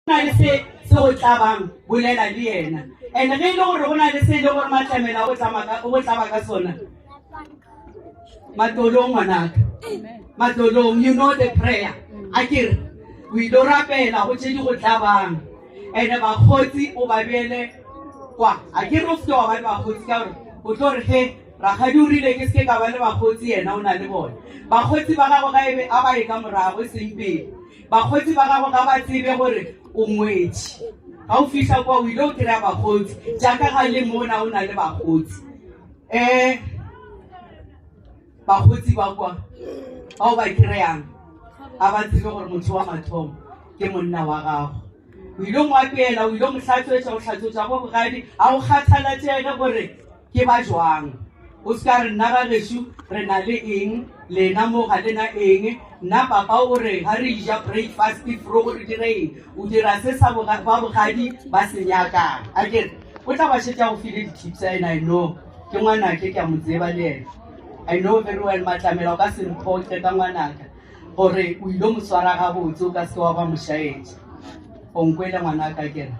na le se o tlabang bolela le yena and ge ile gore go na le se ile gore Matlamela o tlaba ka sona matolong ngwanaka matolong you know the prayer akere o ile rapela go tse di go tlabang and bagotsi o ba beele kwa akere o fto wa ba bagotsi ka gore o tlo re he Rakgadi o rile ke se ka ba le bagotsi yena o na le bona bagotsi ba gago ga ebe a ba e ka morago seng pele bagotsi ba gago ga ba tsebe gore o ngwetši ga o fitlha kwa o ile o kry-a bagotsi jaaka ga le mona o na le bagotsi bagotsi ba kwa ba o ba kry-ang a ba tsebe gore motho wa mathomo ke monna wa gago o ile mo apeela o ile mo hlatswetša o hlatswetša go bogadi a o kgathalatšege gore ke ba jwang o se ka re nna ga gešo re na le eng lena mo ga lena eng nna papa o re ga re ija breakfast fro gore direng o dira se sa ba bogadi ba se nyakang a kere o tla ba šetša go file di-tips and I know ke ngwanake ke a mo tseba le ena I know very well Matlamela o ka se mphote ka ngwanaka gore o ile mo swara gabotse o ka se wa ba mošaetša o nkwele ngwanaka kere